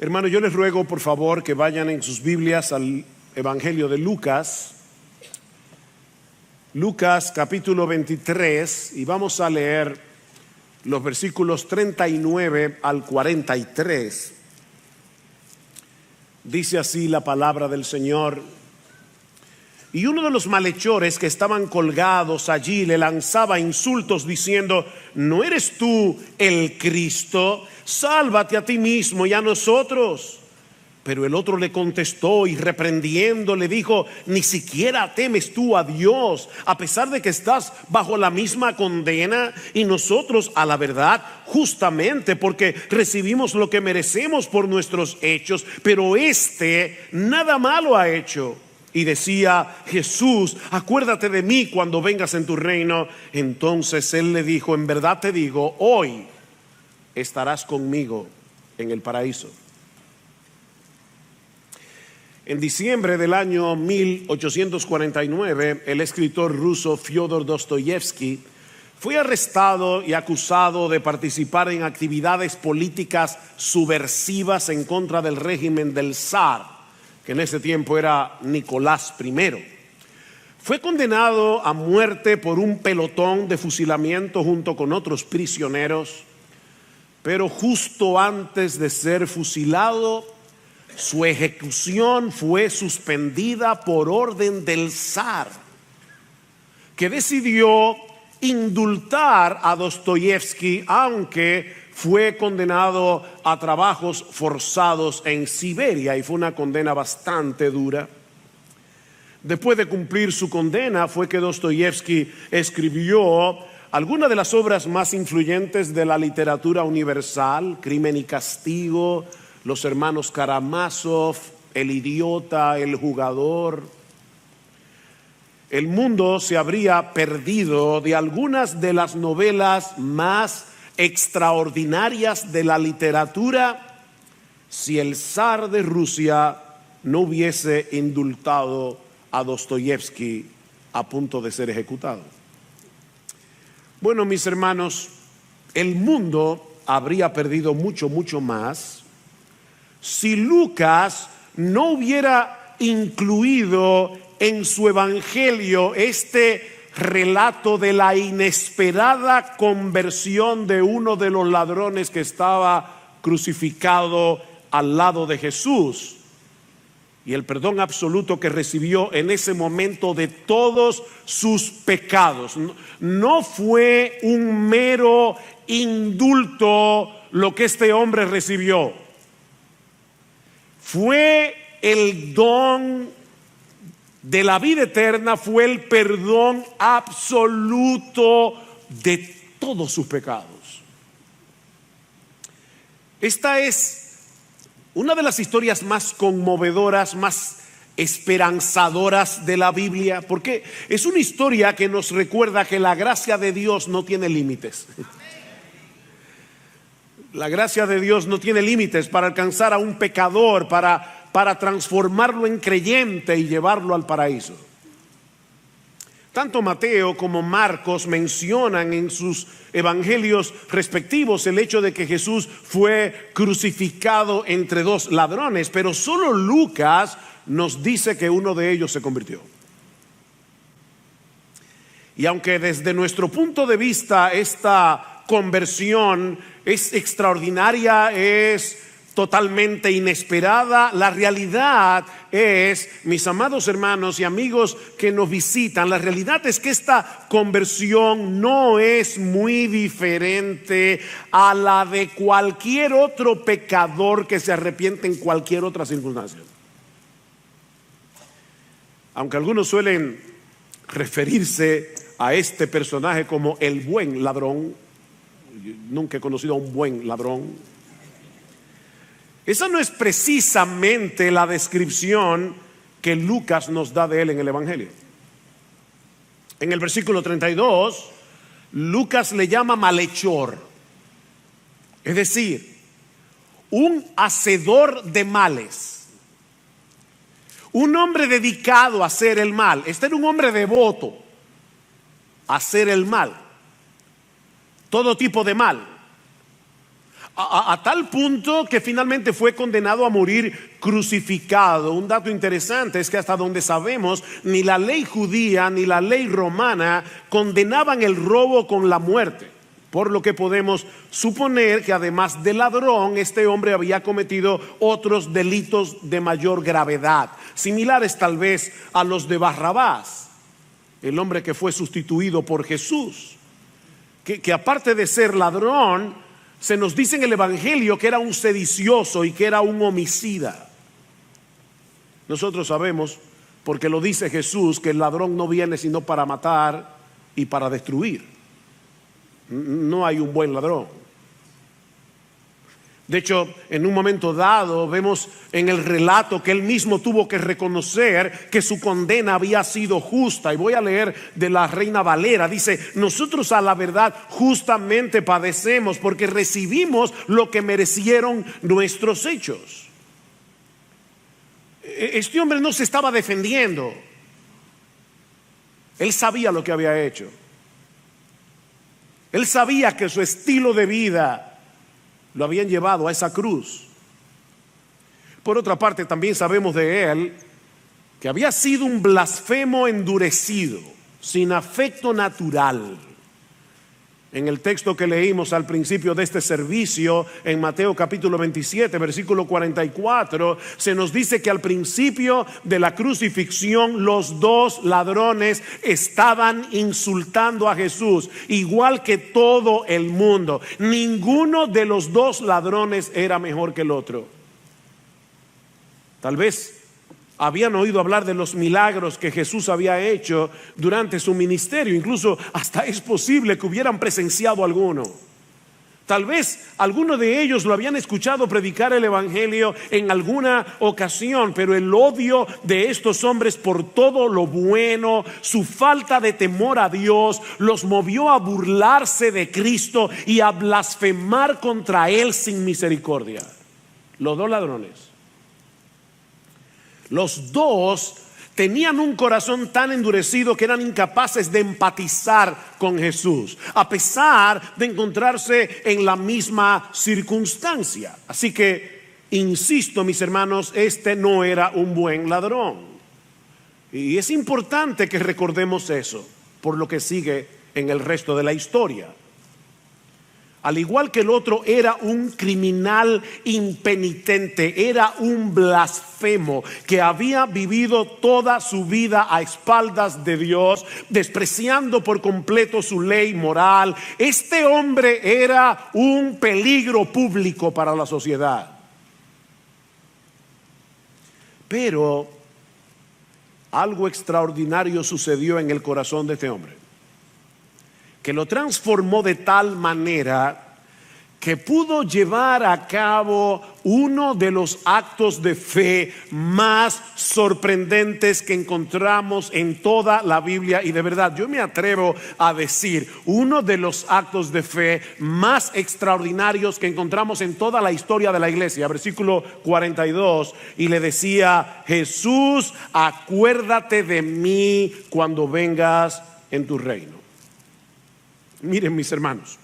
Hermano, yo les ruego por favor que vayan en sus Biblias al Evangelio de Lucas. Lucas capítulo 23, y vamos a leer los versículos 39 al 43. Dice así la palabra del Señor: y uno de los malhechores que estaban colgados allí le lanzaba insultos diciendo: ¿no eres tú el Cristo? Sálvate a ti mismo y a nosotros. Pero el otro le contestó y reprendiendo le dijo: ¿ni siquiera temes tú a Dios, a pesar de que estás bajo la misma condena? Y nosotros, a la verdad, justamente porque recibimos lo que merecemos por nuestros hechos, pero este nada malo ha hecho. Y decía Jesús: acuérdate de mí cuando vengas en tu reino. Entonces él le dijo: en verdad te digo, hoy estarás conmigo en el paraíso. En diciembre del año 1849, el escritor ruso Fyodor Dostoyevsky fue arrestado y acusado de participar en actividades políticas subversivas en contra del régimen del zar, que en ese tiempo era Nicolás I. Fue condenado a muerte por un pelotón de fusilamiento junto con otros prisioneros, pero justo antes de ser fusilado, su ejecución fue suspendida por orden del zar, que decidió indultar a Dostoyevsky, aunque fue condenado a trabajos forzados en Siberia, y fue una condena bastante dura. Después de cumplir su condena fue que Dostoyevsky escribió algunas de las obras más influyentes de la literatura universal: Crimen y Castigo, Los hermanos Karamazov, El idiota, El jugador. El mundo se habría perdido de algunas de las novelas más extraordinarias de la literatura si el zar de Rusia no hubiese indultado a Dostoyevsky a punto de ser ejecutado. Bueno, mis hermanos, el mundo habría perdido mucho más si Lucas no hubiera incluido en su evangelio este relato de la inesperada conversión de uno de los ladrones que estaba crucificado al lado de Jesús, y el perdón absoluto que recibió en ese momento de todos sus pecados. No fue un mero indulto lo que este hombre recibió, fue el don de la vida eterna, fue el perdón absoluto de todos sus pecados. Esta es una de las historias más conmovedoras, más esperanzadoras de la Biblia, porque es una historia que nos recuerda que la gracia de Dios no tiene límites. La gracia de Dios no tiene límites para alcanzar a un pecador, para transformarlo en creyente y llevarlo al paraíso. Tanto Mateo como Marcos mencionan en sus evangelios respectivos el hecho de que Jesús fue crucificado entre dos ladrones, pero solo Lucas nos dice que uno de ellos se convirtió. Y aunque desde nuestro punto de vista esta conversión es extraordinaria, es totalmente inesperada, la realidad es, mis amados hermanos y amigos que nos visitan, la realidad es que esta conversión no es muy diferente a la de cualquier otro pecador que se arrepiente en cualquier otra circunstancia. Aunque algunos suelen referirse a este personaje como el buen ladrón, yo nunca he conocido a un buen ladrón. Esa no es precisamente la descripción que Lucas nos da de él en el Evangelio. En el versículo 32, Lucas le llama malhechor, es decir, un hacedor de males, un hombre dedicado a hacer el mal. Este era un hombre devoto a hacer el mal, todo tipo de mal. A tal punto que finalmente fue condenado a morir crucificado. Un dato interesante es que hasta donde sabemos, ni la ley judía ni la ley romana condenaban el robo con la muerte. Por lo que podemos suponer que además de ladrón, este hombre había cometido otros delitos de mayor gravedad, similares tal vez a los de Barrabás, el hombre que fue sustituido por Jesús, que aparte de ser ladrón, se nos dice en el Evangelio que era un sedicioso y que era un homicida. Nosotros sabemos, porque lo dice Jesús, que el ladrón no viene sino para matar y para destruir. No hay un buen ladrón. De hecho, en un momento dado vemos en el relato que él mismo tuvo que reconocer que su condena había sido justa. Y voy a leer de la Reina Valera. Dice: nosotros a la verdad justamente padecemos porque recibimos lo que merecieron nuestros hechos. Este hombre no se estaba defendiendo. Él sabía lo que había hecho. Él sabía que su estilo de vida lo habían llevado a esa cruz. Por otra parte, también sabemos de él que había sido un blasfemo endurecido, sin afecto natural. En el texto que leímos al principio de este servicio, en Mateo capítulo 27, versículo 44, se nos dice que al principio de la crucifixión los dos ladrones estaban insultando a Jesús, igual que todo el mundo. Ninguno de los dos ladrones era mejor que el otro. Tal vez habían oído hablar de los milagros que Jesús había hecho durante su ministerio. Incluso hasta es posible que hubieran presenciado alguno. Tal vez algunos de ellos lo habían escuchado predicar el evangelio en alguna ocasión, pero el odio de estos hombres por todo lo bueno, su falta de temor a Dios, los movió a burlarse de Cristo y a blasfemar contra él sin misericordia. Los dos ladrones. Los dos tenían un corazón tan endurecido que eran incapaces de empatizar con Jesús, a pesar de encontrarse en la misma circunstancia. Así que, insisto, mis hermanos, este no era un buen ladrón. Y es importante que recordemos eso por lo que sigue en el resto de la historia. Al igual que el otro, era un criminal impenitente, era un blasfemo que había vivido toda su vida a espaldas de Dios, despreciando por completo su ley moral. Este hombre era un peligro público para la sociedad. Pero algo extraordinario sucedió en el corazón de este hombre, que lo transformó de tal manera que pudo llevar a cabo uno de los actos de fe más sorprendentes que encontramos en toda la Biblia. Y de verdad, yo me atrevo a decir, uno de los actos de fe más extraordinarios que encontramos en toda la historia de la iglesia. Versículo 42, y le decía: Jesús, acuérdate de mí cuando vengas en tu reino. Miren, mis hermanos,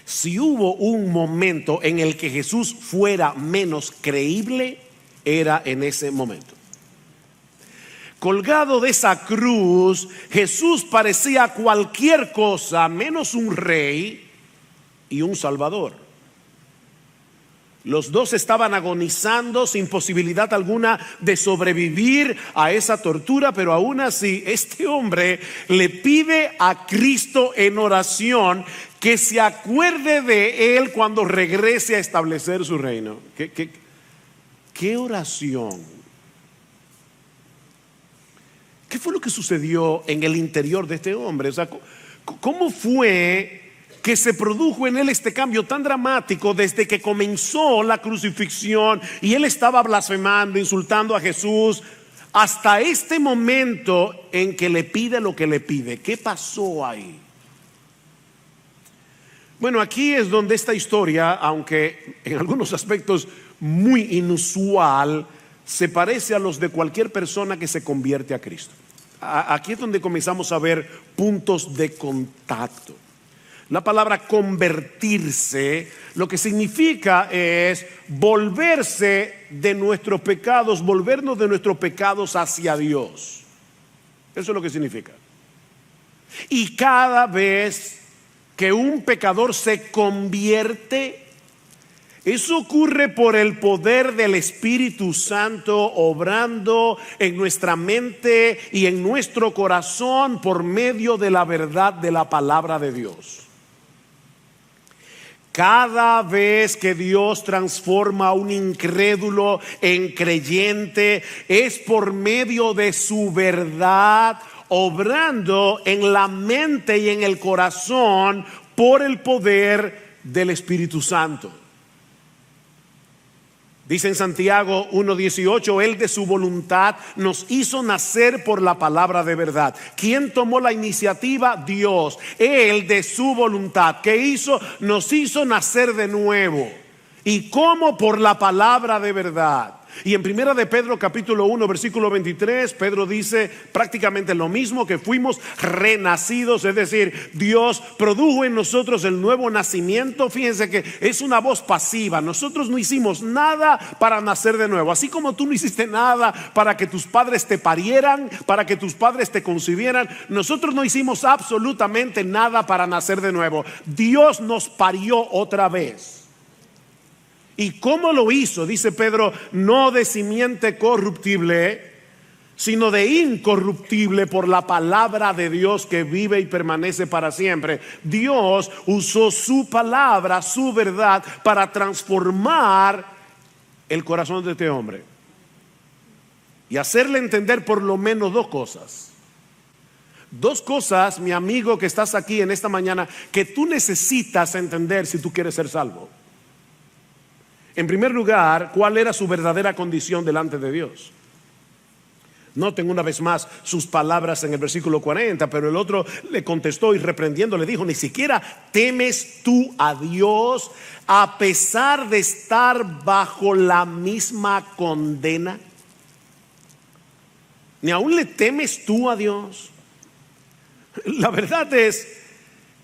si hubo un momento en el que Jesús fuera menos creíble, era en ese momento. Colgado de esa cruz, Jesús parecía cualquier cosa menos un rey y un salvador. Los dos estaban agonizando sin posibilidad alguna de sobrevivir a esa tortura, pero aún así este hombre le pide a Cristo en oración que se acuerde de él cuando regrese a establecer su reino. ¿Qué oración? ¿Qué fue lo que sucedió en el interior de este hombre? O sea, ¿cómo fue que se produjo en él este cambio tan dramático desde que comenzó la crucifixión y él estaba blasfemando, insultando a Jesús, hasta este momento en que le pide lo que le pide? ¿Qué pasó ahí? Bueno, aquí es donde esta historia, aunque en algunos aspectos muy inusual, se parece a los de cualquier persona que se convierte a Cristo. Aquí es donde comenzamos a ver puntos de contacto. La palabra convertirse lo que significa es volverse de nuestros pecados, volvernos de nuestros pecados hacia Dios. Eso es lo que significa. Y cada vez que un pecador se convierte, eso ocurre por el poder del Espíritu Santo obrando en nuestra mente y en nuestro corazón por medio de la verdad de la palabra de Dios. Cada vez que Dios transforma a un incrédulo en creyente, es por medio de su verdad obrando en la mente y en el corazón por el poder del Espíritu Santo. Dice en Santiago 1:18, Él de su voluntad nos hizo nacer por la palabra de verdad. ¿Quién tomó la iniciativa? Dios. Él de su voluntad. ¿Qué hizo? Nos hizo nacer de nuevo. ¿Y cómo? Por la palabra de verdad. Y en primera de Pedro capítulo 1 versículo 23, Pedro dice prácticamente lo mismo, que fuimos renacidos, es decir, Dios produjo en nosotros el nuevo nacimiento. Fíjense que es una voz pasiva. Nosotros no hicimos nada para nacer de nuevo, así como tú no hiciste nada para que tus padres te parieran, para que tus padres te concibieran. Nosotros no hicimos absolutamente nada para nacer de nuevo. Dios nos parió otra vez. ¿Y cómo lo hizo? Dice Pedro, no de simiente corruptible, sino de incorruptible por la palabra de Dios que vive y permanece para siempre. Dios usó su palabra, su verdad, para transformar el corazón de este hombre y hacerle entender por lo menos dos cosas. Dos cosas, mi amigo que estás aquí en esta mañana, que tú necesitas entender si tú quieres ser salvo. En primer lugar, ¿cuál era su verdadera condición delante de Dios? Noten una vez más sus palabras en el versículo 40, pero el otro le contestó y reprendiendo le dijo, ¿ni siquiera temes tú a Dios a pesar de estar bajo la misma condena? ¿Ni aún le temes tú a Dios? La verdad es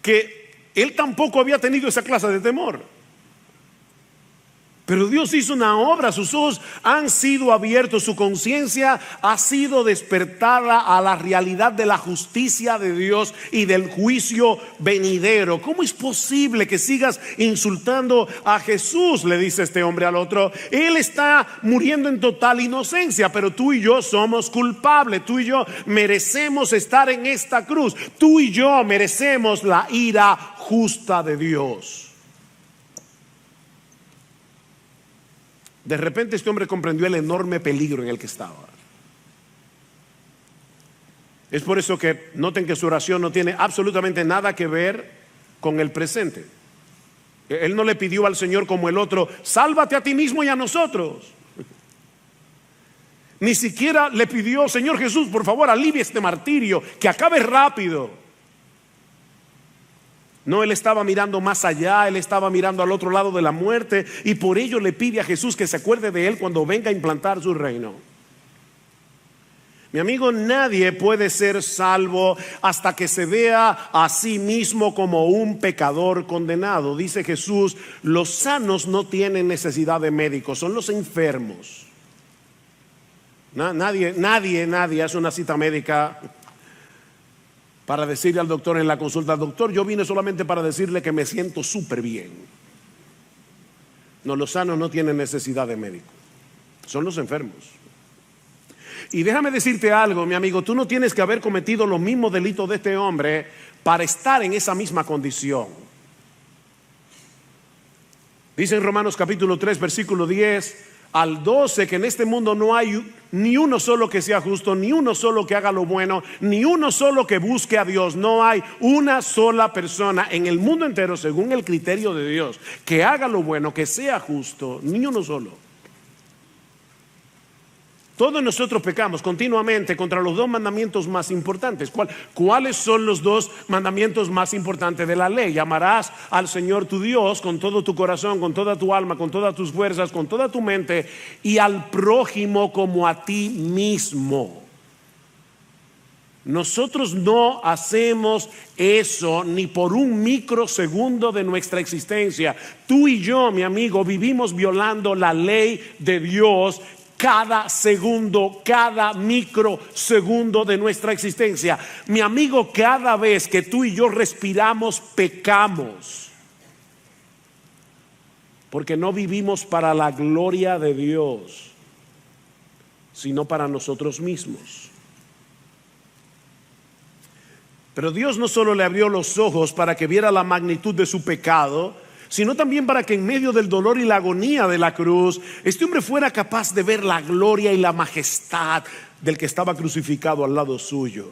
que él tampoco había tenido esa clase de temor. Pero Dios hizo una obra, sus ojos han sido abiertos, su conciencia ha sido despertada a la realidad de la justicia de Dios y del juicio venidero. ¿Cómo es posible que sigas insultando a Jesús?, le dice este hombre al otro. Él está muriendo en total inocencia, pero tú y yo somos culpables. Tú y yo merecemos estar en esta cruz. Tú y yo merecemos la ira justa de Dios. De repente este hombre comprendió el enorme peligro en el que estaba. Es por eso que noten que su oración no tiene absolutamente nada que ver con el presente. Él no le pidió al Señor como el otro, sálvate a ti mismo y a nosotros. Ni siquiera le pidió, Señor Jesús, por favor, alivia este martirio, que acabe rápido. No, él estaba mirando más allá, él estaba mirando al otro lado de la muerte, y por ello le pide a Jesús que se acuerde de él cuando venga a implantar su reino. Mi amigo, nadie puede ser salvo hasta que se vea a sí mismo como un pecador condenado. Dice Jesús, los sanos no tienen necesidad de médicos, son los enfermos. Nadie hace una cita médica para decirle al doctor en la consulta, doctor, yo vine solamente para decirle que me siento súper bien. No, los sanos no tienen necesidad de médico, son los enfermos. Y déjame decirte algo, mi amigo, tú no tienes que haber cometido los mismos delitos de este hombre para estar en esa misma condición. Dice en Romanos capítulo 3, versículo 10 al 12, que en este mundo no hay ni uno solo que sea justo, ni uno solo que haga lo bueno, ni uno solo que busque a Dios. No hay una sola persona en el mundo entero, según el criterio de Dios, que haga lo bueno, que sea justo, ni uno solo. Todos nosotros pecamos continuamente contra los dos mandamientos más importantes. ¿Cuáles son los dos mandamientos más importantes de la ley? Amarás al Señor tu Dios con todo tu corazón, con toda tu alma, con todas tus fuerzas, con toda tu mente, y al prójimo como a ti mismo. Nosotros no hacemos eso ni por un microsegundo de nuestra existencia. Tú y yo, mi amigo, vivimos violando la ley de Dios cada segundo, cada microsegundo de nuestra existencia. Mi amigo, cada vez que tú y yo respiramos, pecamos. Porque no vivimos para la gloria de Dios, sino para nosotros mismos. Pero Dios no solo le abrió los ojos para que viera la magnitud de su pecado, sino también para que en medio del dolor y la agonía de la cruz, este hombre fuera capaz de ver la gloria y la majestad del que estaba crucificado al lado suyo.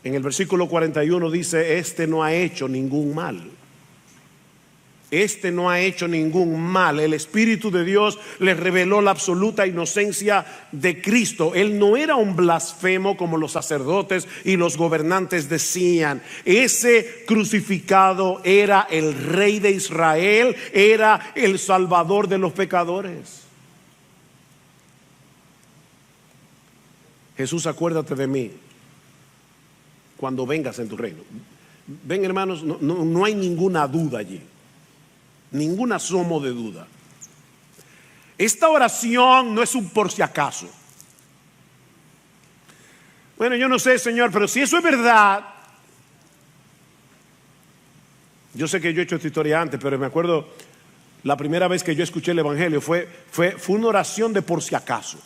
En el versículo 41 dice: este no ha hecho ningún mal. Este no ha hecho ningún mal. El Espíritu de Dios le reveló la absoluta inocencia de Cristo. Él no era un blasfemo como los sacerdotes y los gobernantes decían. Ese crucificado era el Rey de Israel, era el Salvador de los pecadores. Jesús, acuérdate de mí cuando vengas en tu reino. Ven, hermanos, no hay ninguna duda allí. Ningún asomo de duda. Esta oración no es un por si acaso. Bueno, yo no sé, Señor, pero si eso es verdad. Yo sé que yo he hecho esta historia antes, pero me acuerdo la primera vez que yo escuché el evangelio fue una oración de por si acaso.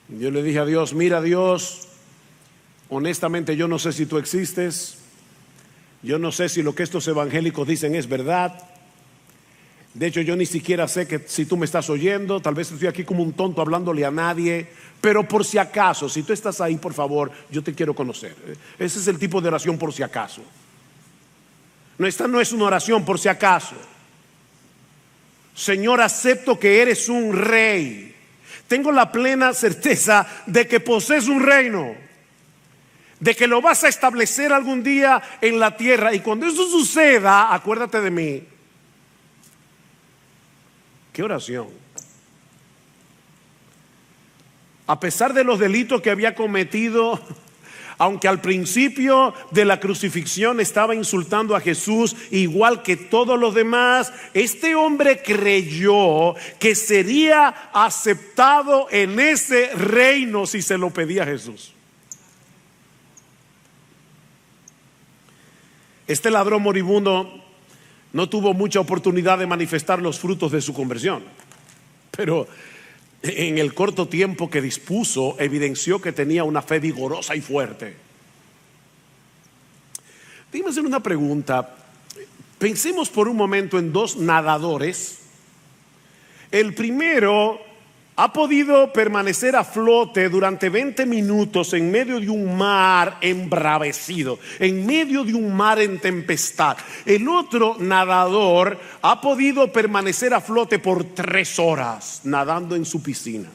Yo le dije a Dios: mira, Dios, honestamente yo no sé si tú existes. Yo no sé si lo que estos evangélicos dicen es verdad. De hecho, yo ni siquiera sé que si tú me estás oyendo. Tal vez estoy aquí como un tonto hablándole a nadie. Pero por si acaso, si tú estás ahí, por favor, yo te quiero conocer. Ese es el tipo de oración por si acaso. No, esta no es una oración por si acaso. Señor, acepto que eres un rey. Tengo la plena certeza de que posees un reino, de que lo vas a establecer algún día en la tierra. Y cuando eso suceda, acuérdate de mí. ¿Qué oración? A pesar de los delitos que había cometido, aunque al principio de la crucifixión estaba insultando a Jesús igual que todos los demás, este hombre creyó que sería aceptado en ese reino si se lo pedía a Jesús. Este ladrón moribundo no tuvo mucha oportunidad de manifestar los frutos de su conversión, pero en el corto tiempo que dispuso evidenció que tenía una fe vigorosa y fuerte. Déjame hacer una pregunta. Pensemos por un momento en dos nadadores. El primero ha podido permanecer a flote durante 20 minutos en medio de un mar embravecido, en medio de un mar en tempestad. El otro nadador ha podido permanecer a flote por 3 horas nadando en su piscina.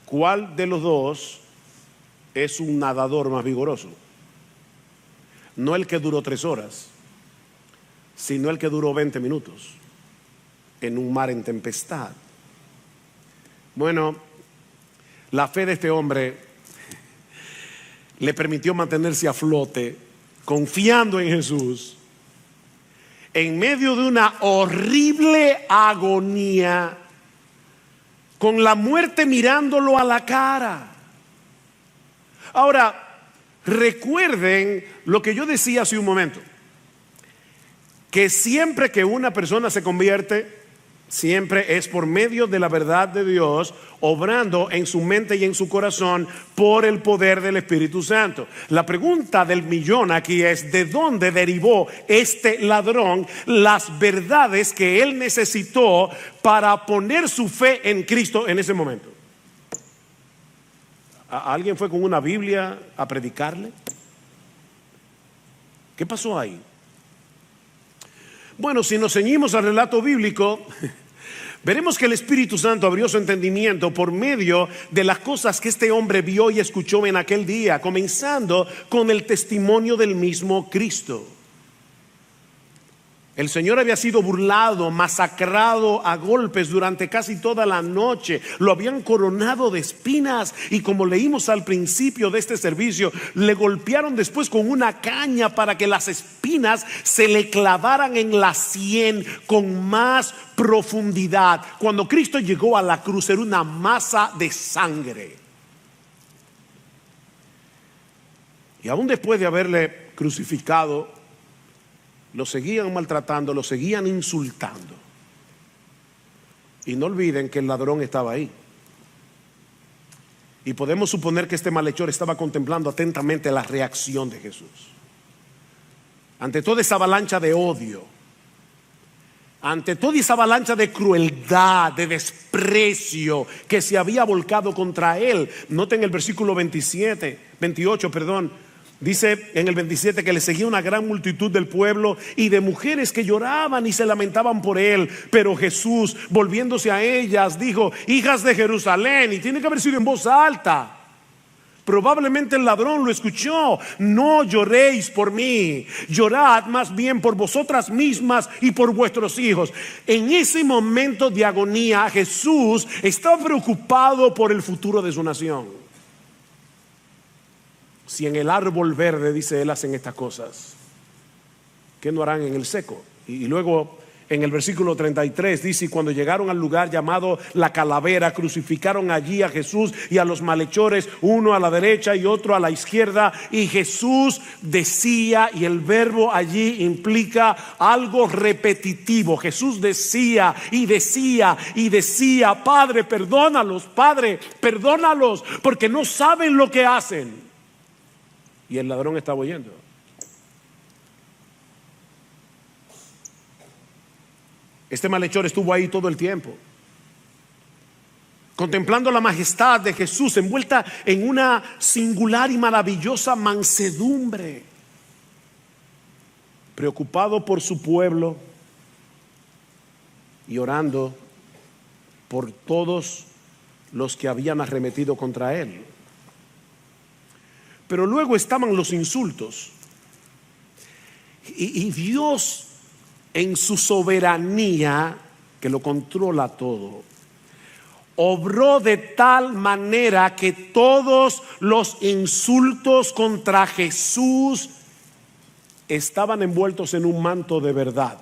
¿Cuál de los dos es un nadador más vigoroso? No el que duró 3 horas, sino el que duró 20 minutos en un mar en tempestad. Bueno, la fe de este hombre le permitió mantenerse a flote, confiando en Jesús, en medio de una horrible agonía, con la muerte mirándolo a la cara. Ahora, recuerden lo que yo decía hace un momento, que siempre que una persona se convierte, siempre es por medio de la verdad de Dios, obrando en su mente y en su corazón por el poder del Espíritu Santo. La pregunta del millón aquí es: ¿de dónde derivó este ladrón las verdades que él necesitó para poner su fe en Cristo en ese momento? ¿Alguien fue con una Biblia a predicarle? ¿Qué pasó ahí? Bueno, si nos ceñimos al relato bíblico, veremos que el Espíritu Santo abrió su entendimiento por medio de las cosas que este hombre vio y escuchó en aquel día, comenzando con el testimonio del mismo Cristo. El Señor había sido burlado, masacrado a golpes durante casi toda la noche. Lo habían coronado de espinas y, como leímos al principio de este servicio, le golpearon después con una caña para que las espinas se le clavaran en la sien con más profundidad. Cuando Cristo llegó a la cruz era una masa de sangre. Y aún después de haberle crucificado, lo seguían maltratando, lo seguían insultando. Y no olviden que el ladrón estaba ahí. Y podemos suponer que este malhechor estaba contemplando atentamente la reacción de Jesús ante toda esa avalancha de odio, ante toda esa avalancha de crueldad, de desprecio que se había volcado contra él. Noten el versículo 28, dice en el 27 que le seguía una gran multitud del pueblo y de mujeres que lloraban y se lamentaban por él. Pero Jesús, volviéndose a ellas, dijo: hijas de Jerusalén, y tiene que haber sido en voz alta. Probablemente el ladrón lo escuchó: no lloréis por mí, llorad más bien por vosotras mismas y por vuestros hijos. En ese momento de agonía, Jesús estaba preocupado por el futuro de su nación. Si en el árbol verde, dice él, hacen estas cosas, ¿qué no harán en el seco? Y luego en el versículo 33 dice: y cuando llegaron al lugar llamado la Calavera, crucificaron allí a Jesús y a los malhechores, uno a la derecha y otro a la izquierda. Y Jesús decía, y el verbo allí implica algo repetitivo. Jesús decía y decía y decía: Padre, perdónalos, Padre, perdónalos, porque no saben lo que hacen. Y el ladrón estaba oyendo. Este malhechor estuvo ahí todo el tiempo, contemplando la majestad de Jesús, envuelta en una singular y maravillosa mansedumbre, preocupado por su pueblo y orando por todos los que habían arremetido contra él. Pero luego estaban los insultos. Y Dios, en su soberanía, que lo controla todo, obró de tal manera que todos los insultos contra Jesús estaban envueltos en un manto de verdad.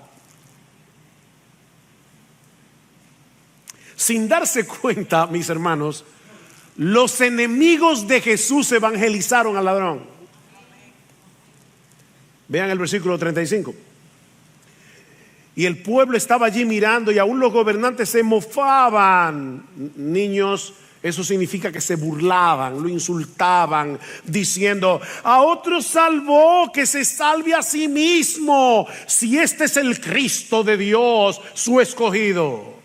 Sin darse cuenta, mis hermanos, los enemigos de Jesús evangelizaron al ladrón. Vean el versículo 35. Y el pueblo estaba allí mirando, y aún los gobernantes se mofaban. Niños, eso significa que se burlaban, lo insultaban, diciendo: a otro salvó, que se salve a sí mismo, si este es el Cristo de Dios, su escogido.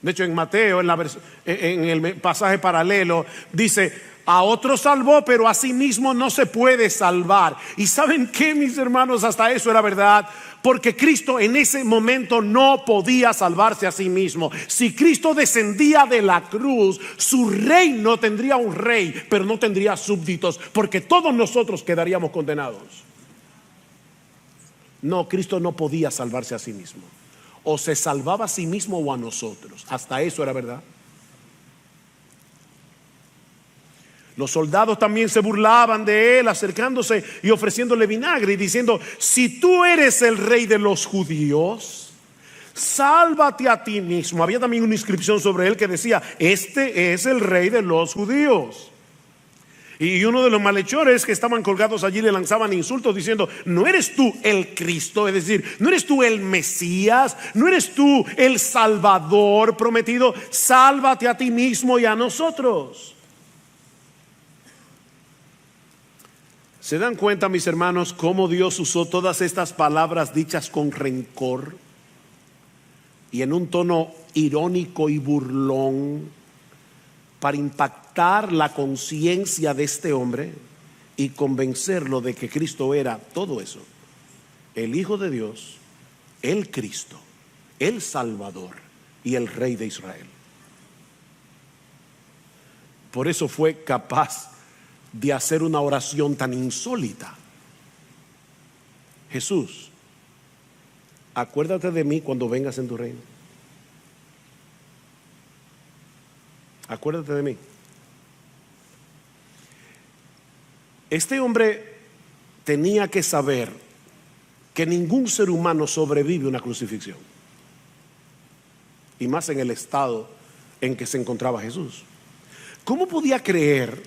De hecho, en Mateo, en el pasaje paralelo, dice: a otro salvó, pero a sí mismo no se puede salvar. Y ¿saben qué, mis hermanos? Hasta eso era verdad, porque Cristo en ese momento no podía salvarse a sí mismo. Si Cristo descendía de la cruz, su reino tendría un rey, pero no tendría súbditos, porque todos nosotros quedaríamos condenados. No, Cristo no podía salvarse a sí mismo. O se salvaba a sí mismo o a nosotros. Hasta eso era verdad. Los soldados también se burlaban de él, acercándose y ofreciéndole vinagre y diciendo: si tú eres el rey de los judíos, sálvate a ti mismo. Había también una inscripción sobre él que decía: este es el rey de los judíos. Y uno de los malhechores que estaban colgados allí le lanzaban insultos diciendo: ¿no eres tú el Cristo? Es decir, ¿no eres tú el Mesías? ¿No eres tú el Salvador prometido? Sálvate a ti mismo y a nosotros. ¿Se dan cuenta, mis hermanos, cómo Dios usó todas estas palabras dichas con rencor y en un tono irónico y burlón para impactar la conciencia de este hombre y convencerlo de que Cristo era todo eso: el Hijo de Dios, el Cristo, el Salvador y el Rey de Israel? Por eso fue capaz de hacer una oración tan insólita: Jesús, acuérdate de mí cuando vengas en tu reino. Acuérdate de mí. Este hombre tenía que saber que ningún ser humano sobrevive a una crucifixión, y más en el estado en que se encontraba Jesús. ¿Cómo podía creer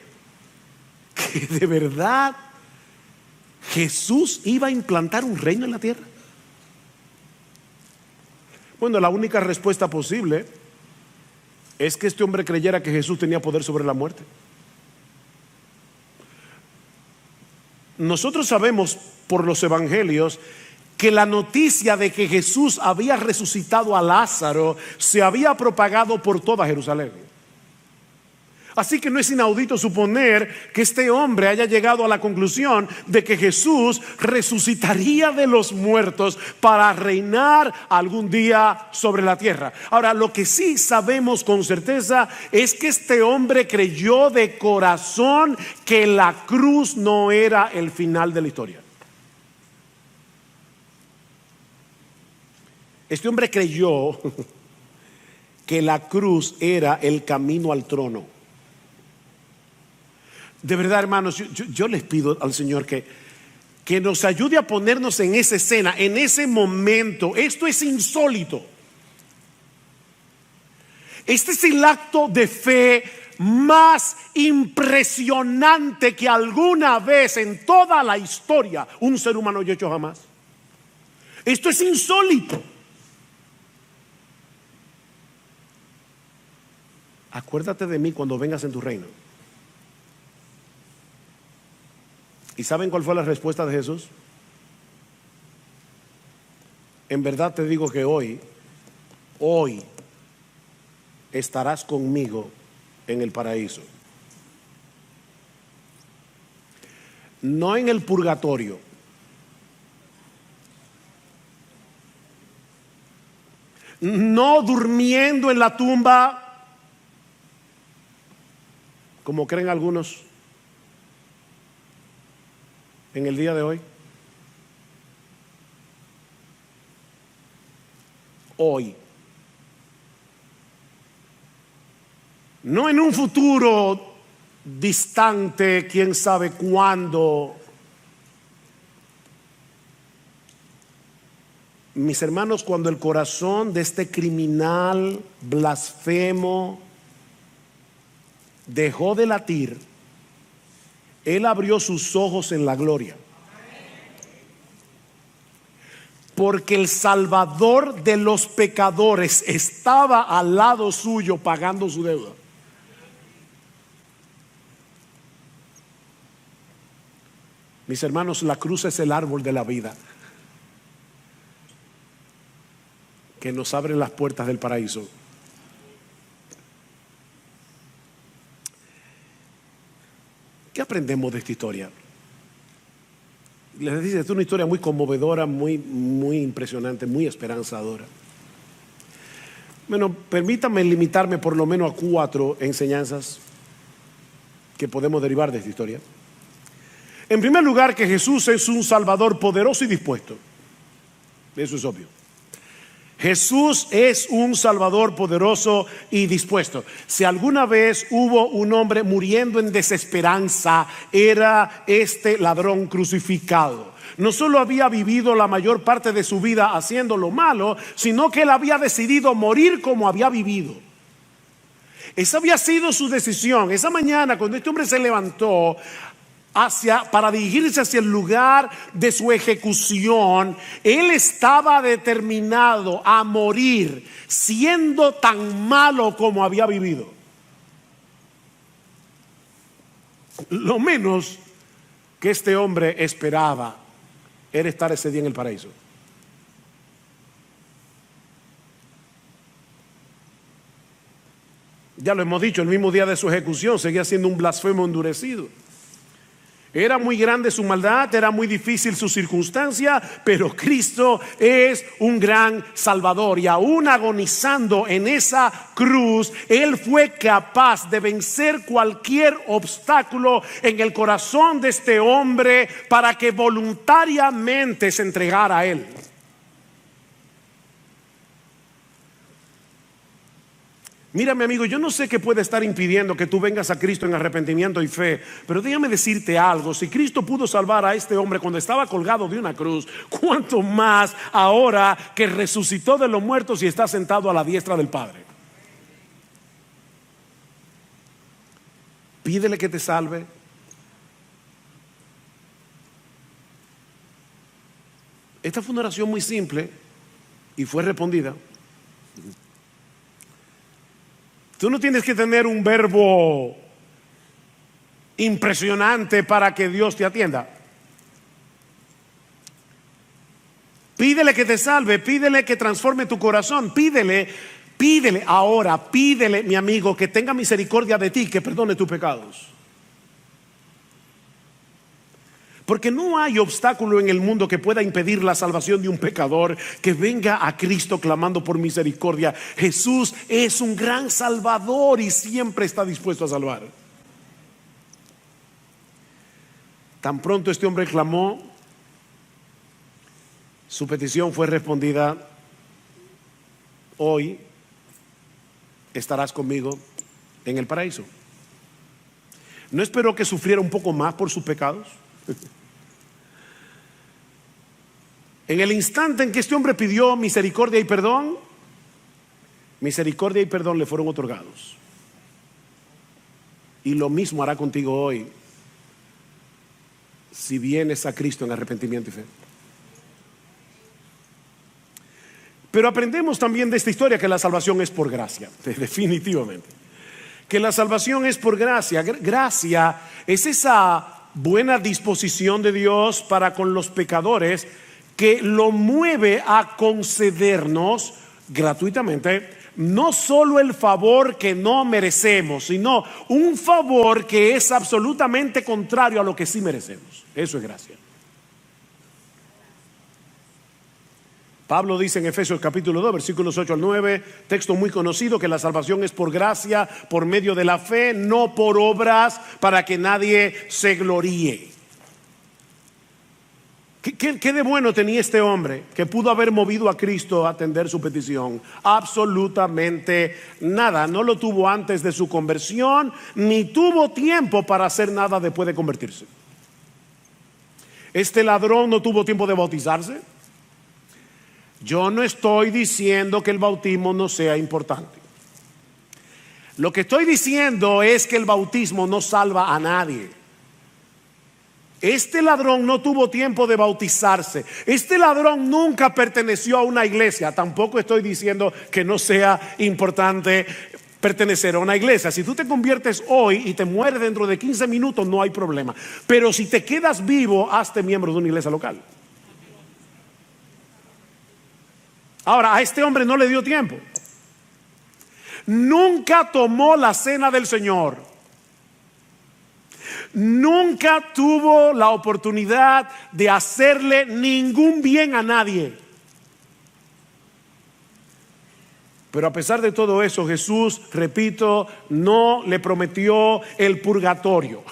que de verdad Jesús iba a implantar un reino en la tierra? Bueno, la única respuesta posible es que este hombre creyera que Jesús tenía poder sobre la muerte. Nosotros sabemos por los evangelios que la noticia de que Jesús había resucitado a Lázaro se había propagado por toda Jerusalén. Así que no es inaudito suponer que este hombre haya llegado a la conclusión de que Jesús resucitaría de los muertos para reinar algún día sobre la tierra. Ahora, lo que sí sabemos con certeza es que este hombre creyó de corazón que la cruz no era el final de la historia. Este hombre creyó que la cruz era el camino al trono. De verdad, hermanos, yo les pido al Señor que nos ayude a ponernos en esa escena, en ese momento. Esto es insólito. Este es el acto de fe más impresionante que alguna vez en toda la historia un ser humano haya hecho jamás. Esto es insólito. Acuérdate de mí cuando vengas en tu reino. ¿Y saben cuál fue la respuesta de Jesús? En verdad te digo que hoy estarás conmigo en el paraíso. No en el purgatorio. No durmiendo en la tumba, como creen algunos en el día de hoy. Hoy. No en un futuro distante, quién sabe cuándo. Mis hermanos, cuando el corazón de este criminal blasfemo dejó de latir, él abrió sus ojos en la gloria. Porque el Salvador de los pecadores estaba al lado suyo pagando su deuda. Mis hermanos, la cruz es el árbol de la vida que nos abre las puertas del paraíso. ¿Qué aprendemos de esta historia? Les dice, es una historia muy conmovedora, muy impresionante, muy esperanzadora. Bueno, permítanme limitarme por lo menos a 4 enseñanzas que podemos derivar de esta historia. En primer lugar, que Jesús es un Salvador poderoso y dispuesto. Eso es obvio. Jesús es un Salvador poderoso y dispuesto. Si alguna vez hubo un hombre muriendo en desesperanza, era este ladrón crucificado. No solo había vivido la mayor parte de su vida haciendo lo malo, sino que él había decidido morir como había vivido. Esa había sido su decisión. Esa mañana, cuando este hombre se levantó para dirigirse hacia el lugar de su ejecución, él estaba determinado a morir siendo tan malo como había vivido. Lo menos que este hombre esperaba era estar ese día en el paraíso. Ya lo hemos dicho, el mismo día de su ejecución seguía siendo un blasfemo endurecido. Era muy grande su maldad, era muy difícil su circunstancia, pero Cristo es un gran Salvador. Y aún agonizando en esa cruz, Él fue capaz de vencer cualquier obstáculo en el corazón de este hombre para que voluntariamente se entregara a Él. Mira, mi amigo, yo no sé qué puede estar impidiendo que tú vengas a Cristo en arrepentimiento y fe, pero déjame decirte algo. Si Cristo pudo salvar a este hombre cuando estaba colgado de una cruz, ¿cuánto más ahora que resucitó de los muertos y está sentado a la diestra del Padre? Pídele que te salve. Esta fue una oración muy simple y fue respondida. Tú no tienes que tener un verbo impresionante para que Dios te atienda. Pídele que te salve, pídele que transforme tu corazón, pídele ahora, pídele, mi amigo, que tenga misericordia de ti, que perdone tus pecados. Porque no hay obstáculo en el mundo que pueda impedir la salvación de un pecador que venga a Cristo clamando por misericordia. Jesús es un gran salvador y siempre está dispuesto a salvar. Tan pronto este hombre clamó, su petición fue respondida. Hoy estarás conmigo en el paraíso. No esperó que sufriera un poco más por sus pecados. En el instante en que este hombre pidió misericordia y perdón, misericordia y perdón le fueron otorgados. Y lo mismo hará contigo hoy si vienes a Cristo en arrepentimiento y fe. Pero aprendemos también de esta historia que la salvación es por gracia, definitivamente. Que la salvación es por gracia. Gracia es esa buena disposición de Dios para con los pecadores que lo mueve a concedernos gratuitamente no solo el favor que no merecemos, sino un favor que es absolutamente contrario a lo que sí merecemos. Eso es gracia. Pablo dice en Efesios capítulo 2 versículos 8 al 9, texto muy conocido, que la salvación es por gracia, por medio de la fe, no por obras, para que nadie se gloríe. ¿Qué de bueno tenía este hombre que pudo haber movido a Cristo a atender su petición? Absolutamente nada. No lo tuvo antes de su conversión, ni tuvo tiempo para hacer nada después de convertirse. Este ladrón no tuvo tiempo de bautizarse. Yo no estoy diciendo que el bautismo no sea importante. Lo que estoy diciendo es que el bautismo no salva a nadie. Este ladrón no tuvo tiempo de bautizarse. Este ladrón nunca perteneció a una iglesia. Tampoco estoy diciendo que no sea importante pertenecer a una iglesia. Si tú te conviertes hoy y te mueres dentro de 15 minutos, no hay problema. Pero si te quedas vivo, hazte miembro de una iglesia local. Ahora, a este hombre no le dio tiempo. Nunca tomó la cena del Señor. Nunca tuvo la oportunidad de hacerle ningún bien a nadie. Pero a pesar de todo eso, Jesús, repito, no le prometió el purgatorio.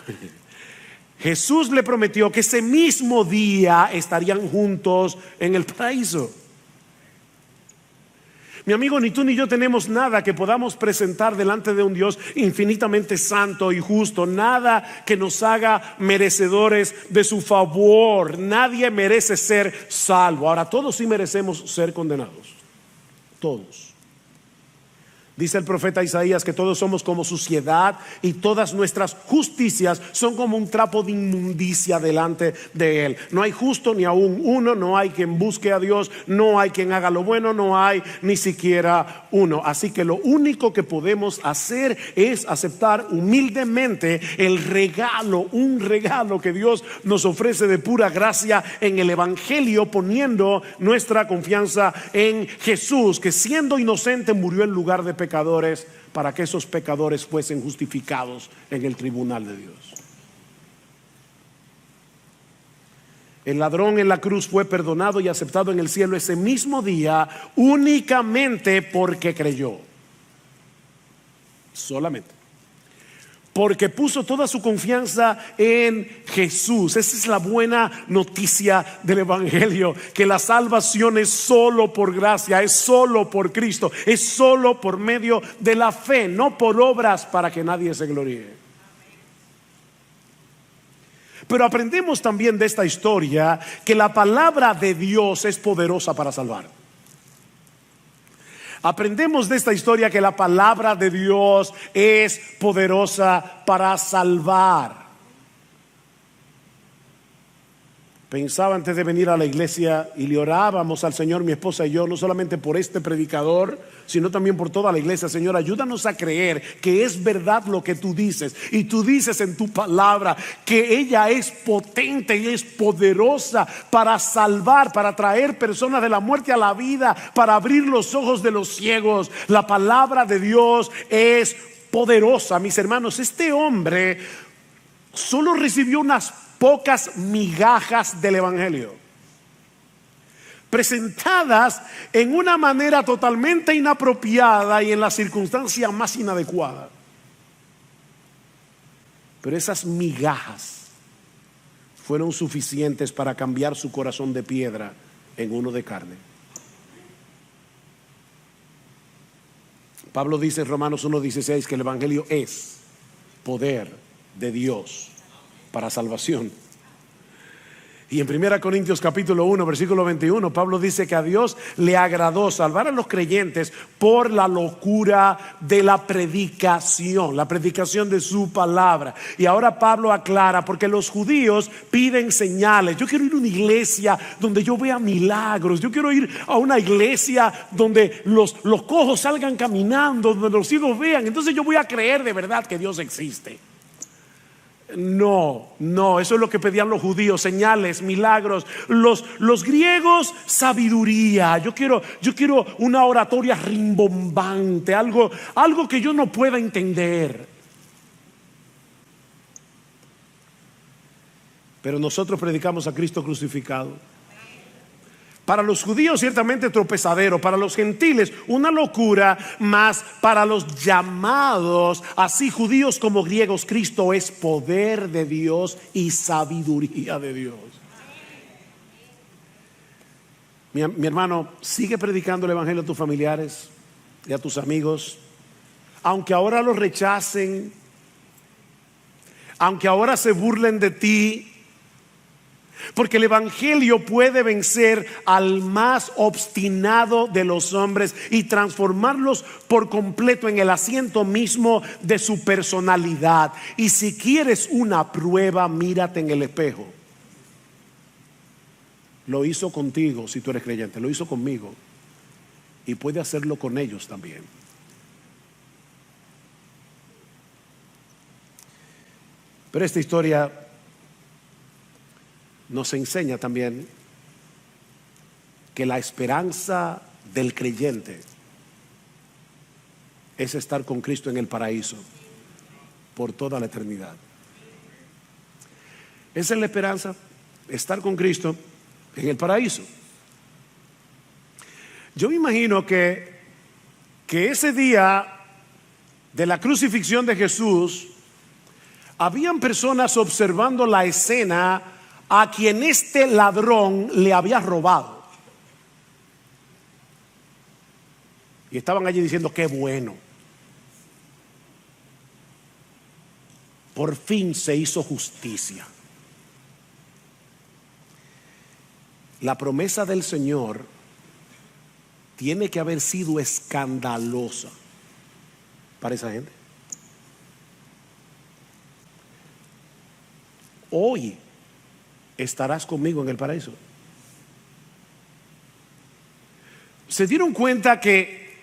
Jesús le prometió que ese mismo día estarían juntos en el paraíso. Mi amigo, ni tú ni yo tenemos nada que podamos presentar delante de un Dios infinitamente santo y justo. Nada que nos haga merecedores de su favor. Nadie merece ser salvo. Ahora, todos sí merecemos ser condenados. Todos. Dice el profeta Isaías que todos somos como suciedad y todas nuestras justicias son como un trapo de inmundicia delante de Él. No hay justo ni aún uno, no hay quien busque a Dios, no hay quien haga lo bueno, no hay ni siquiera uno. Así que lo único que podemos hacer es aceptar humildemente el regalo, un regalo que Dios nos ofrece de pura gracia en el Evangelio, poniendo nuestra confianza en Jesús, que siendo inocente murió en lugar de pecadores para que esos pecadores fuesen justificados en el tribunal de Dios. El ladrón en la cruz fue perdonado y aceptado en el cielo ese mismo día únicamente porque creyó. Solamente. porque puso toda su confianza en Jesús. Esa es la buena noticia del Evangelio, que la salvación es solo por gracia, es solo por Cristo, es solo por medio de la fe, no por obras para que nadie se gloríe. Pero aprendemos también de esta historia que la palabra de Dios es poderosa para salvar. Aprendemos de esta historia que la palabra de Dios es poderosa para salvar. Pensaba antes de venir a la iglesia y le orábamos al Señor, mi esposa y yo, no solamente por este predicador, sino también por toda la iglesia. Señor, ayúdanos a creer que es verdad lo que tú dices. Y tú dices en tu palabra que ella es potente y es poderosa para salvar, para traer personas de la muerte a la vida, para abrir los ojos de los ciegos. La palabra de Dios es poderosa, mis hermanos. Este hombre solo recibió unas pocas migajas del Evangelio, presentadas en una manera totalmente inapropiada y en la circunstancia más inadecuada. Pero esas migajas fueron suficientes para cambiar su corazón de piedra en uno de carne. Pablo dice en Romanos 1:16 que el Evangelio es poder de Dios para salvación. Y en 1 Corintios capítulo 1 versículo 21 Pablo dice que a Dios le agradó salvar a los creyentes por la locura de la predicación de su palabra. Y ahora Pablo aclara, porque los judíos piden señales. Yo quiero ir a una iglesia donde yo vea milagros. Yo quiero ir a una iglesia donde los cojos salgan caminando, donde los ciegos vean. Entonces yo voy a creer de verdad que Dios existe. No, eso es lo que pedían los judíos: señales, milagros. Los griegos, sabiduría. Yo quiero una oratoria rimbombante, algo que yo no pueda entender. Pero nosotros predicamos a Cristo crucificado. Para los judíos ciertamente tropezadero, para los gentiles una locura, mas para los llamados, así judíos como griegos, Cristo es poder de Dios y sabiduría de Dios. Mi hermano, sigue predicando el Evangelio a tus familiares y a tus amigos, aunque ahora los rechacen, aunque ahora se burlen de ti. Porque el Evangelio puede vencer al más obstinado de los hombres y transformarlos por completo en el asiento mismo de su personalidad. Y si quieres una prueba, mírate en el espejo. Lo hizo contigo si tú eres creyente, lo hizo conmigo, y puede hacerlo con ellos también. Pero esta historia nos enseña también que la esperanza del creyente es estar con Cristo en el paraíso por toda la eternidad. Esa es la esperanza, estar con Cristo en el paraíso. Yo me imagino que ese día de la crucifixión de Jesús, habían personas observando la escena a quien este ladrón le había robado. Y estaban allí diciendo: qué bueno, por fin se hizo justicia. La promesa del Señor tiene que haber sido escandalosa para esa gente. Hoy estarás conmigo en el paraíso. ¿Se dieron cuenta que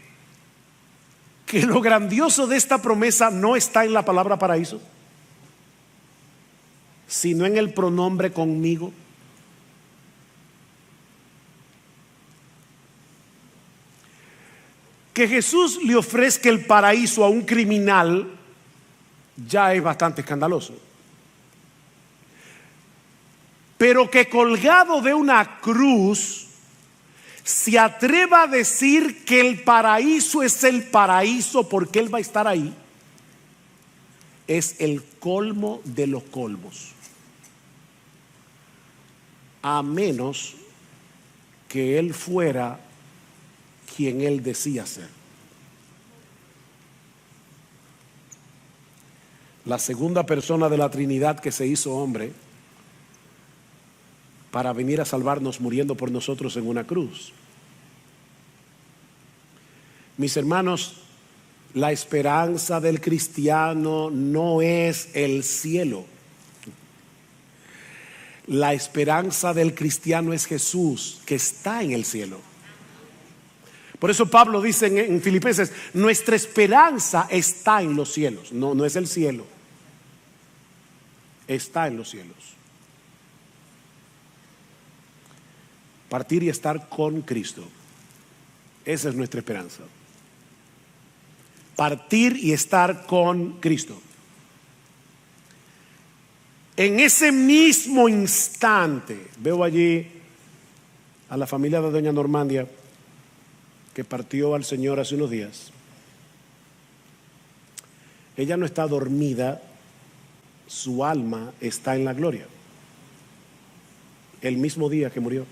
lo grandioso de esta promesa no está en la palabra paraíso, sino en el pronombre conmigo? Que Jesús le ofrezca el paraíso a un criminal ya es bastante escandaloso. Pero que colgado de una cruz se atreva a decir que el paraíso es el paraíso porque Él va a estar ahí, es el colmo de los colmos. A menos que Él fuera quien Él decía ser. La segunda persona de la Trinidad que se hizo hombre para venir a salvarnos muriendo por nosotros en una cruz. Mis hermanos, la esperanza del cristiano no es el cielo. La esperanza del cristiano es Jesús, que está en el cielo. Por eso Pablo dice en Filipenses, nuestra esperanza está en los cielos. No es el cielo, está en los cielos. Partir y estar con Cristo, esa es nuestra esperanza. Partir y estar con Cristo. En ese mismo instante, veo allí a la familia de doña Normandia, que partió al Señor hace unos días. Ella no está dormida, su alma está en la gloria. El mismo día que murió.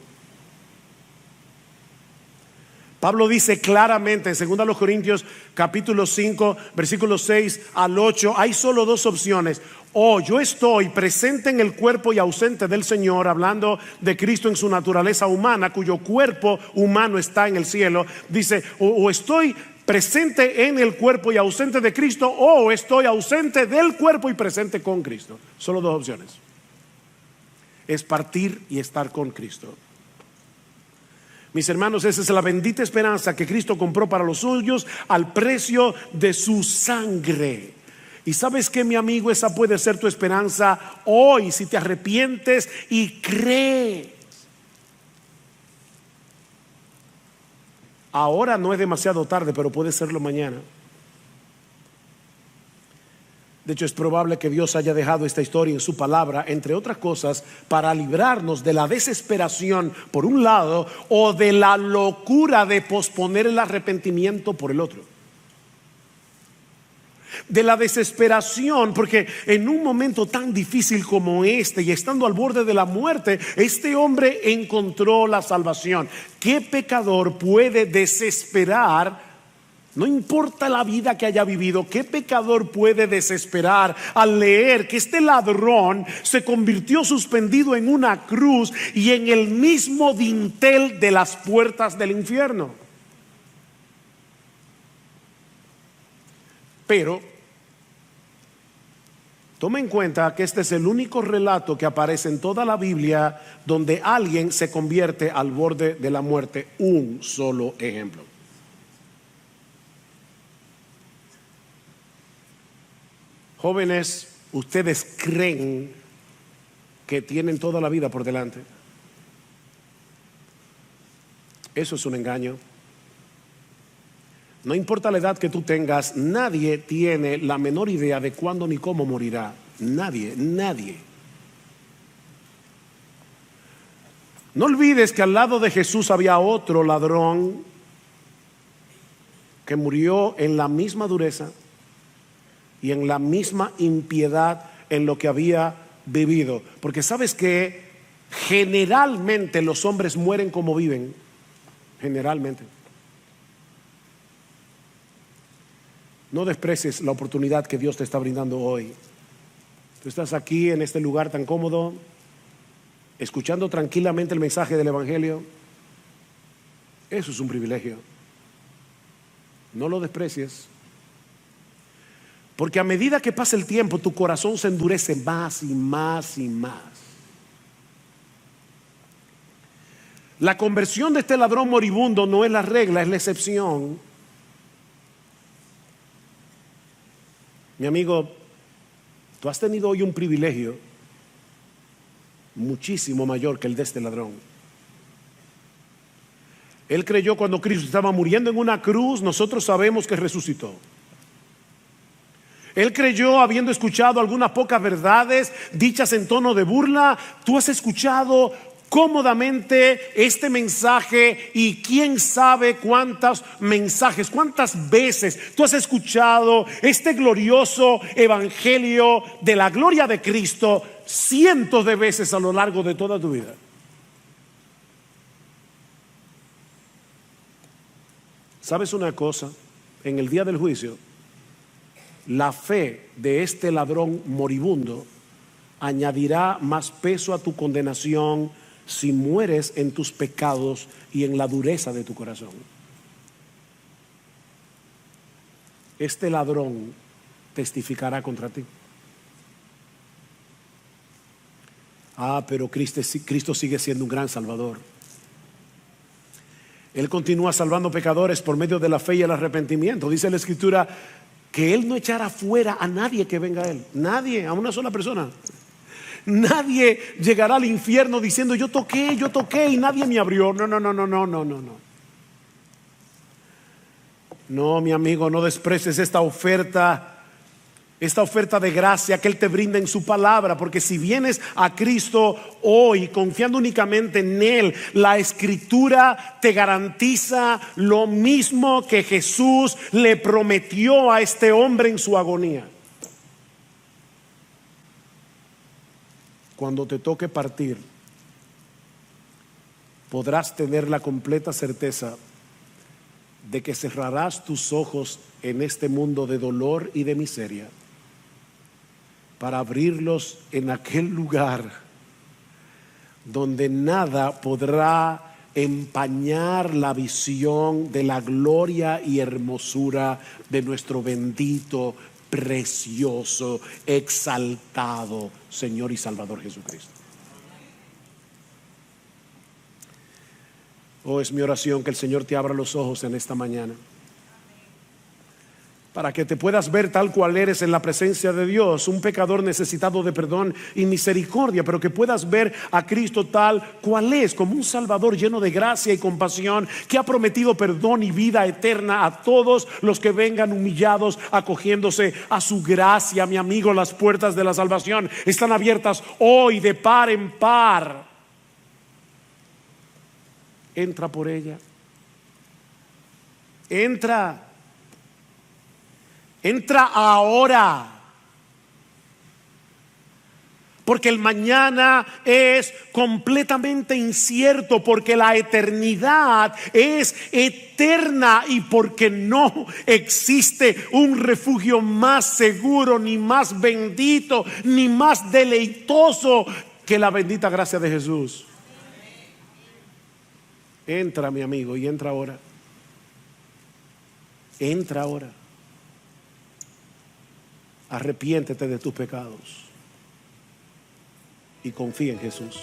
Pablo dice claramente en 2 Corintios capítulo 5 versículos 6 al 8, hay solo dos opciones: o yo estoy presente en el cuerpo y ausente del Señor, hablando de Cristo en su naturaleza humana, cuyo cuerpo humano está en el cielo. Dice, o estoy presente en el cuerpo y ausente de Cristo, o estoy ausente del cuerpo y presente con Cristo. Solo dos opciones: es partir y estar con Cristo. Mis hermanos, esa es la bendita esperanza que Cristo compró para los suyos al precio de su sangre. Y sabes que, mi amigo, esa puede ser tu esperanza hoy si te arrepientes y crees. Ahora no es demasiado tarde, pero puede serlo mañana. De hecho, es probable que Dios haya dejado esta historia en su palabra, entre otras cosas, para librarnos de la desesperación por un lado, o de la locura de posponer el arrepentimiento por el otro. De la desesperación, porque en un momento tan difícil como este, y estando al borde de la muerte, este hombre encontró la salvación. ¿Qué pecador puede desesperar? No importa la vida que haya vivido, ¿qué pecador puede desesperar al leer que este ladrón se convirtió suspendido en una cruz y en el mismo dintel de las puertas del infierno? Pero toma en cuenta que este es el único relato que aparece en toda la Biblia donde alguien se convierte al borde de la muerte. Un solo ejemplo. Jóvenes, ustedes creen que tienen toda la vida por delante. Eso es un engaño. No importa la edad que tú tengas, nadie tiene la menor idea de cuándo ni cómo morirá. Nadie. No olvides que al lado de Jesús había otro ladrón que murió en la misma dureza y en la misma impiedad en lo que había vivido. Porque sabes que generalmente los hombres mueren como viven. Generalmente. No desprecies la oportunidad que Dios te está brindando hoy. Tú estás aquí en este lugar tan cómodo, escuchando tranquilamente el mensaje del Evangelio. Eso es un privilegio. No lo desprecies. Porque a medida que pasa el tiempo, tu corazón se endurece más y más y más. La conversión de este ladrón moribundo no es la regla, es la excepción. Mi amigo, tú has tenido hoy un privilegio muchísimo mayor que el de este ladrón. Él creyó cuando Cristo estaba muriendo en una cruz. Nosotros sabemos que resucitó. Él creyó habiendo escuchado algunas pocas verdades dichas en tono de burla. Tú has escuchado cómodamente este mensaje y quién sabe cuántos mensajes, cuántas veces tú has escuchado este glorioso evangelio de la gloria de Cristo cientos de veces a lo largo de toda tu vida. ¿Sabes una cosa? En el día del juicio, la fe de este ladrón moribundo añadirá más peso a tu condenación si mueres en tus pecados y en la dureza de tu corazón. Este ladrón testificará contra ti. Pero Cristo sigue siendo un gran salvador. Él continúa salvando pecadores por medio de la fe y el arrepentimiento. Dice la Escritura que Él no echará fuera a nadie que venga a Él. Nadie, a una sola persona. Nadie llegará al infierno diciendo yo toqué y nadie me abrió. No. No, mi amigo, no desprecies esta oferta de gracia que Él te brinda en su palabra, porque si vienes a Cristo hoy confiando únicamente en Él, la Escritura te garantiza lo mismo que Jesús le prometió a este hombre en su agonía. Cuando te toque partir, podrás tener la completa certeza de que cerrarás tus ojos en este mundo de dolor y de miseria para abrirlos en aquel lugar donde nada podrá empañar la visión de la gloria y hermosura de nuestro bendito, precioso, exaltado Señor y Salvador Jesucristo. Es mi oración que el Señor te abra los ojos en esta mañana, para que te puedas ver tal cual eres en la presencia de Dios, un pecador necesitado de perdón y misericordia, pero que puedas ver a Cristo tal cual es, como un Salvador lleno de gracia y compasión, que ha prometido perdón y vida eterna a todos los que vengan humillados, acogiéndose a su gracia. Mi amigo, las puertas de la salvación están abiertas hoy de par en par. Entra por ella. Entra ahora, porque el mañana es completamente incierto, porque la eternidad es eterna y porque no existe un refugio más seguro, ni más bendito, ni más deleitoso que la bendita gracia de Jesús. Entra, mi amigo, y entra ahora. Entra ahora. Arrepiéntete de tus pecados y confía en Jesús.